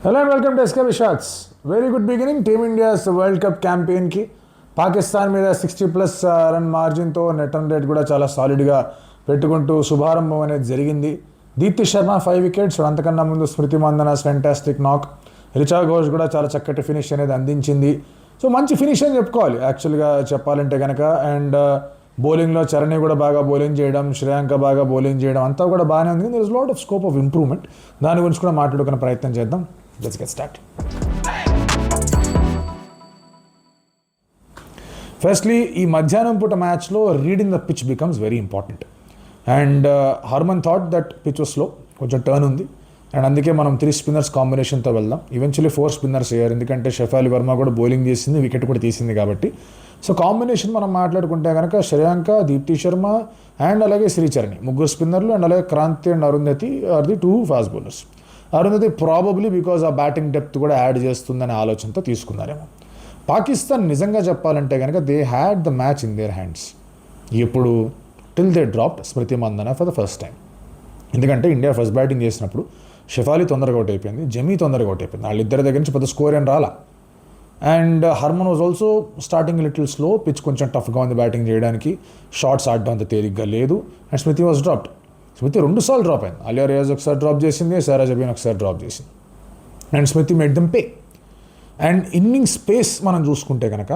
Hello and welcome to SK shots. Very good beginning టీమిండియాస్ world cup క్యాంపెయిన్కి. పాకిస్తాన్ మీద 60+ run మార్జిన్తో నెట్ రన్ రేట్ కూడా చాలా సాలిడ్గా పెట్టుకుంటూ శుభారంభం అనేది జరిగింది. దీప్తి శర్మ 5 వికెట్స్, అంతకన్నా ముందు స్మృతి మందన ఫెంటాస్టిక్ నాక్, రిచా ఘోష్ కూడా చాలా చక్కటి ఫినిష్ అనేది అందించింది. సో మంచి ఫినిష్ అని చెప్పుకోవాలి యాక్చువల్గా చెప్పాలంటే కనుక. అండ్ బౌలింగ్లో చరణి కూడా బాగా బౌలింగ్ చేయడం, శ్రేయాంక బాగా బౌలింగ్ చేయడం అంతా కూడా బాగానే ఉంది. There is lot of scope of improvement. దాని గురించి కూడా మాట్లాడుకునే ప్రయత్నం చేద్దాం. Let's get started. Firstly, ఈ మధ్యాహ్నం పూట మ్యాచ్లో reading the pitch becomes very important. And Harman thought that pitch slow, కొంచెం టర్న్ ఉంది. అండ్ అందుకే మనం 3 స్పిన్నర్స్ కాంబినేషన్తో వెళ్దాం. ఈవెన్చువల్లీ 4 స్పిన్నర్స్ అయ్యారు, ఎందుకంటే షెఫాలి వర్మ కూడా బౌలింగ్ చేసింది, వికెట్ కూడా తీసింది కాబట్టి. సో కాంబినేషన్ మనం మాట్లాడుకుంటే కనుక శ్రేయాంక, దీప్తి శర్మ అండ్ అలాగే శ్రీచరణి ముగ్గురు స్పిన్నర్లు, అండ్ అలాగే Kranti and Arundhati are the 2 fast bowlers. Arundhati probably because ఆ బ్యాటింగ్ డెప్త్ కూడా యాడ్ చేస్తుందనే ఆలోచనతో తీసుకున్నారేమో. పాకిస్తాన్ నిజంగా చెప్పాలంటే కనుక they had the match in their hands. ఇప్పుడు till they dropped Smriti Mandhana for the first time. ఎందుకంటే ఇండియా ఫస్ట్ బ్యాటింగ్ చేసినప్పుడు షెఫాలి తొందరగా అవుట్ అయిపోయింది, జమీ తొందరగా అవుట్ అయిపోయింది. వాళ్ళిద్దరి దగ్గర నుంచి పెద్ద స్కోర్ ఏం రాలా. And Harman was also starting little slow, pitch కొంచెం టఫ్గా ఉంది బ్యాటింగ్ చేయడానికి, షాట్స్ ఆడడం అంత తేలిగ్గా లేదు. And Smriti was dropped. Smriti 2 సార్లు డ్రాప్ అయింది. అలియా రియాజ్ ఒకసారి డ్రాప్ చేసింది, సారా జబీన్ ఒకసారి డ్రాప్ చేసింది. And Smriti made them pay. And inning space మనం చూసుకుంటే కనుక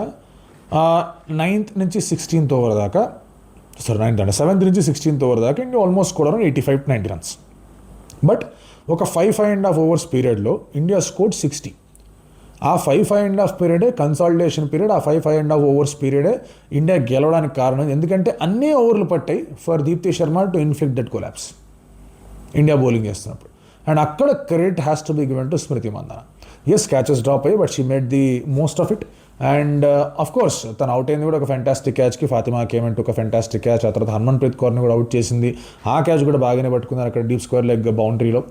9th నుంచి 16th ఓవర్ దాకా, 7th నుంచి 16th ఓవర్ దాకా ఇండియా ఆల్మోస్ట్ కూడా 85-90 రన్స్. బట్ ఒక 5.5 ఓవర్స్ పీరియడ్లో ఇండియా స్కోర్డ్ 60. ఆ 5.5 పీరియడే కన్సాలిడేషన్ పీరియడ్. ఆ 5.5 ఓవర్స్ పీరియడే ఇండియా గెలవడానికి కారణం. ఎందుకంటే అన్ని ఓవర్లు పట్టాయి for Deepti Sharma to inflict that collapse India bowling చేస్తున్నప్పుడు. అండ్ అక్కడ credit has to be given to Smriti Mandhana. Yes, catches drop అయ్యి, but she made the most of it. And of course తను అవుట్ అయింది కూడా ఒక ఫెంటాస్టిక్ క్యాచ్కి. ఫాతిమా కేమ్ అంటూ ఒక ఫెంటాస్టిక్ క్యాచ్. ఆ తర్వాత హర్మన్ప్రీత్ కౌర్ని కూడా అవుట్ చేసింది. ఆ క్యాచ్ కూడా బాగానే పట్టుకున్నారు అక్కడ డీప్ స్క్వేర్ లెగ్ బౌండరీలో.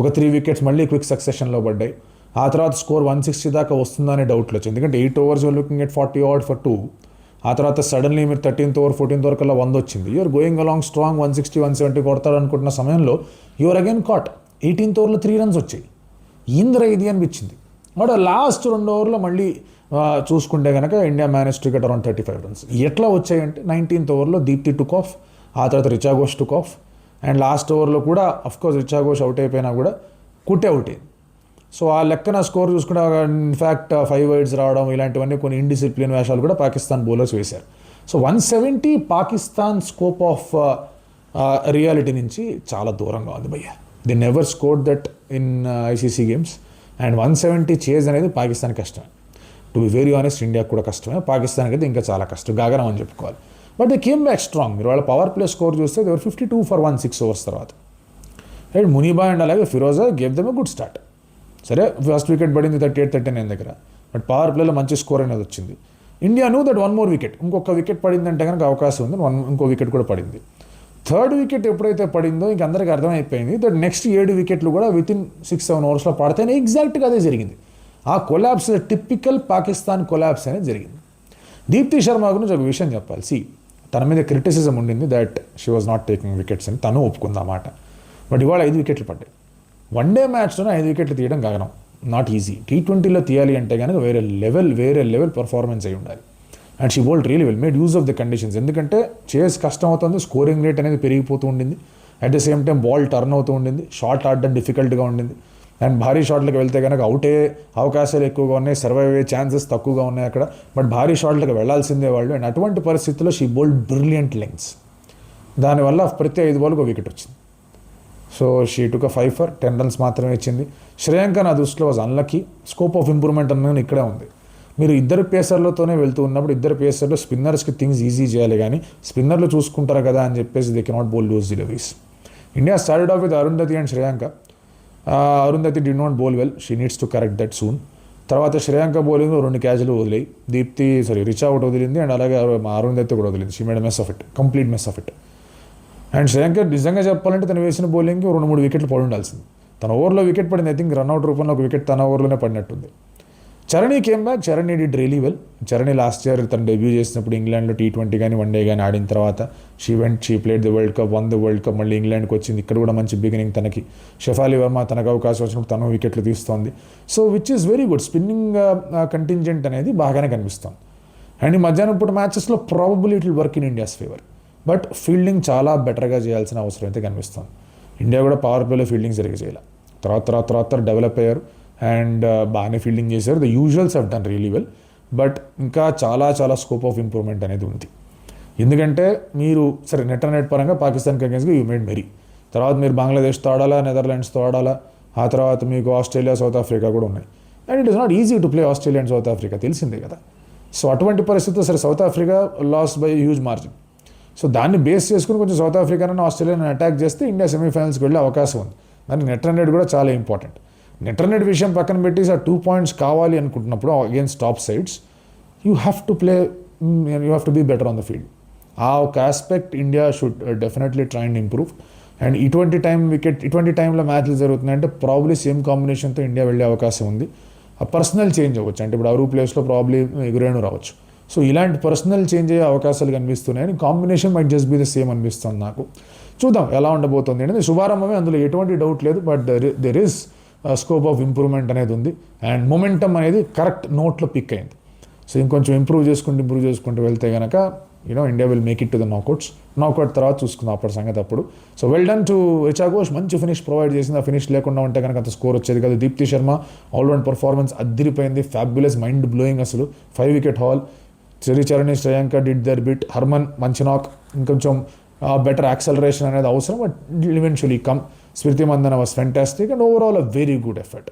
ఒక 3 వికెట్స్ మళ్ళీ క్విక్ సక్సెషన్లో పడ్డాయి. ఆ తర్వాత స్కోర్ 160 దాకా వస్తుందనే డౌట్లు వచ్చింది, ఎందుకంటే 8 overs looking at 40 odd for 2. ఆ తర్వాత సడన్లీ మీరు 13th ఓవర్ 14th ఓవర్ కల్లా 100 వచ్చింది. యూఆర్ గోయింగ్ అలాంగ్ స్ట్రాంగ్, 160-170 కొడతారు అనుకుంటున్న సమయంలో యూఆర్ అగైన్ కాట్. 18th ఓవర్లో 3 runs వచ్చాయి. ఇంద్ర ఇది అనిపించింది. బట్ లాస్ట్ 2 ఓవర్లో మళ్ళీ చూసుకుంటే కనుక India manage to get around 35 runs. ఎట్లా వచ్చాయంటే 19th ఓవర్లో దీప్తి టుక్ ఆఫ్, ఆ తర్వాత Richa Ghosh took off. And last ఓవర్లో కూడా అఫ్కోర్స్ రిచా ఘోష్ అవుట్ అయిపోయినా కూడా కుట్టే అవుట్ అయింది. సో ఆ లెక్కన స్కోర్ చూసుకుంటే ఇన్ఫ్యాక్ట్ 5 wides రావడం ఇలాంటివన్నీ కొన్ని ఇండిసిప్లిన్ వేషాలు కూడా పాకిస్తాన్ బౌలర్స్ వేశారు. So 170 Pakistan scope of reality నుంచి చాలా దూరంగా ఉంది భయ్య. The never scored that in ICC games. And 170 chase అనేది పాకిస్తాన్ కష్టమే. టు బి వెరీ ఆనెస్ట్, ఇండియాకి కూడా కష్టమే, పాకిస్తాన్కి అయితే ఇంకా చాలా కష్టం, గాగరం అని చెప్పుకోవాలి. But they came back strong. మీరు వాళ్ళ పవర్ ప్లే స్కోర్ చూస్తే దేవర్ 52 for 1 6 overs తర్వాత. రైట్, మునీబా అండ్ అలాగే Firoza gave them a good start. సరే, ఫస్ట్ వికెట్ పడింది 38-39 దగ్గర, బట్ పవర్ ప్లేలో మంచి స్కోర్ అనేది వచ్చింది. ఇండియా నూ దట్ 1 more wicket, ఇంకొక వికెట్ పడిందంటే కనుక అవకాశం ఉంది. ఇంకో వికెట్ కూడా పడింది. 3rd వికెట్ ఎప్పుడైతే పడిందో ఇంక అందరికీ అర్థమైపోయింది దట్ నెక్స్ట్ 7 వికెట్లు కూడా వితిన్ 6-7 ఓవర్స్లో పడితేనే ఎగ్జాక్ట్గా అదే జరిగింది. ఆ కొలాప్స్ టిపికల్ పాకిస్తాన్ కొలాప్స్ అనేది జరిగింది. దీప్తి శర్మ గురించి ఒక విషయం చెప్పాలి. తన మీద క్రిటిసిజం ఉండింది that she was not taking wickets అని, తను ఒప్పుకుందన్నమాట. బట్ ఇవాళ 5 వికెట్లు పడ్డాయి. వన్డే మ్యాచ్లోనే 5 వికెట్లు తీయడం గగనం, నాట్ ఈజీ. T20లో తీయాలి అంటే కనుక వేరే లెవెల్ పర్ఫార్మెన్స్ అయి ఉండాలి. And she bowled really well, made use of the conditions. ఎందుకంటే చేస్ కష్టం అవుతుంది, స్కోరింగ్ రేట్ అనేది పెరిగిపోతూ ఉండింది. At the same time ball turn అవుతూ ఉండింది, షాట్ ఆడడం డిఫికల్ట్గా ఉండింది. అండ్ భారీ షాట్లకు వెళ్తే కనుక అవుట్ అయ్యే అవకాశాలు ఎక్కువగా ఉన్నాయి, సర్వైవ్ అయ్యే ఛాన్సెస్ తక్కువగా ఉన్నాయి అక్కడ. బట్ భారీ షాట్లకు వెళ్లాల్సిందే వాళ్ళు. అండ్ అటువంటి పరిస్థితుల్లో షీ బౌల్డ్ బ్రిలియంట్ లెంగ్స్. దానివల్ల ప్రతి 5 బాల్కి 1 వికెట్ వచ్చింది. So she took 5 for 10 runs మాత్రమే ఇచ్చింది. శ్రేయాంక నా దృష్టిలో was unlucky. Scope of improvement అన్నది ఇక్కడే ఉంది. మీరు ఇద్దరు పేసర్లతోనే వెళ్తూ ఉన్నప్పుడు ఇద్దరు పేసర్లు స్పిన్నర్స్కి థింగ్స్ ఈజీ చేయాలి, కానీ స్పిన్నర్లు చూసుకుంటారు కదా అని చెప్పేసి they cannot bowl loose deliveries. India started off with Arundhati and Shreyanka. Arundhati did not bowl well, she needs to correct that soon. తర్వాత శ్రేయాంక బౌలింగ్ 2 క్యాచ్లు వదిలేయి. రిచా ఒకటి వదిలింది, అండ్ అలాగే అరుంధతి కూడా వదిలింది. She made mess of it, complete mess of it. And Shreyanka నిజంగా చెప్పాలంటే తను వేసిన బౌలింగ్కి 2-3 వికెట్లు పడి ఉండాల్సింది. తన ఓవర్లో వికెట్ పడింది, ఐ థింక్ రన్అట్ రూపంలో 1 వికెట్ తన ఓవర్లోనే పడినట్టుంది. Charani came back, Charani did really well. Charani last year తను డెబ్యూ చేసినప్పుడు ఇంగ్లాండ్లో T20 కానీ వన్డే కానీ ఆడిన తర్వాత she played the world cup, the world cup, మళ్ళీ ఇంగ్లాండ్కి వచ్చింది. ఇక్కడ కూడా మంచి బిగినింగ్ తనకి. షెఫాలి వర్మ తనకు అవకాశం వచ్చినప్పుడు తను వికెట్లు తీస్తోంది. So which is very good. Spinning contingent అనేది బాగానే కనిపిస్తుంది. అండ్ ఈ మధ్యాహ్నం పూట మ్యాచెస్లో probably it will work in ఇండియాస్ ఫేవర్. బట్ ఫీల్డింగ్ చాలా బెటర్గా చేయాల్సిన అవసరం అయితే కనిపిస్తుంది. ఇండియా కూడా పవర్ ప్లేలో ఫీల్డింగ్ సరిగ్గా చేయాలి. తర్వాత డెవలప్ అయ్యారు అండ్ బాగానే ఫీల్డింగ్ చేశారు. The usuals have done really well. But ఇంకా చాలా స్కోప్ ఆఫ్ ఇంప్రూవ్మెంట్ అనేది ఉంది. ఎందుకంటే మీరు సరే నెట్ పరంగా పాకిస్తాన్కి అగేన్స్ట్గా యూ మేడ్ మెరీ. తర్వాత మీరు బంగ్లాదేశ్తో ఆడాలా, నెదర్లాండ్స్తో ఆడాలా, ఆ తర్వాత మీకు ఆస్ట్రేలియా, సౌత్ ఆఫ్రికా కూడా ఉన్నాయి. And it is not easy to play Australia and South Africa, తెలిసిందే కదా. సో అటువంటి పరిస్థితుల్లో సరే South Africa loss by huge margin. So దాన్ని బేస్ చేసుకుని కొంచెం సౌత్ ఆఫ్రికాను ఆస్ట్రేలియాని అటాక్ చేస్తే ఇండియా సెమీఫైనల్స్కి వెళ్ళే అవకాశం ఉంది. దానికి నెట్ రన్ రేట్ కూడా చాలా ఇంపార్టెంట్. నెట్ రన్ రేట్ విషయం పక్కన పెట్టేసి ఆ 2 points కావాలి అనుకుంటున్నప్పుడు against top sides you have to be better on the field. ఆ ఒక aspect India should definitely try and improve. And ఇటువంటి టైంలో మ్యాచ్లు జరుగుతున్నాయంటే ప్రాబ్లీ సేమ్ కాంబినేషన్తో ఇండియా వెళ్ళే అవకాశం ఉంది. ఆ పర్సనల్ చేంజ్ అవ్వచ్చు. అంటే ఇప్పుడు అరు ప్లేస్లో ప్రాబ్లీ ఎగురేణు రావచ్చు. సో ఇలాంటి పర్సనల్ చేంజ్ అయ్యే అవకాశాలు కనిపిస్తున్నాయి. Combination might just be the same అనిపిస్తుంది నాకు. చూద్దాం ఎలా ఉండబోతుంది అనేది. శుభారంభమే, అందులో ఎటువంటి డౌట్ లేదు. But there is scope of improvement అనేది ఉంది. అండ్ మొమెంటమ్ అనేది కరెక్ట్ నోట్లో పిక్ అయింది. సో ఇంకొంచెం ఇంప్రూవ్ చేసుకుంటూ వెళ్తే కనుక India will make it to the knockout తర్వాత చూసుకుందాం అప్పటి సంగతి అప్పుడు. So well done to Richa Ghosh. మంచి ఫినిష్ ప్రొవైడ్ చేసింది. ఆ ఫినిష్ లేకుండా ఉంటే కనుక అంత స్కోర్ వచ్చేది కాదు. దీప్తి శర్మ ఆల్రౌండ్ పర్ఫార్మెన్స్ అదిరిపోయింది. ఫ్యాబ్యులస్, మైండ్ బ్లోయింగ్ అసలు. 5 wicket haul. Charani, Shreyanka did their bit. Harman మంచి నాక్. ఇంకొంచెం బెటర్ యాక్సలరేషన్ అనేది అవసరం. But eventually come. Smriti Mandhana was fantastic and overall a very good effort.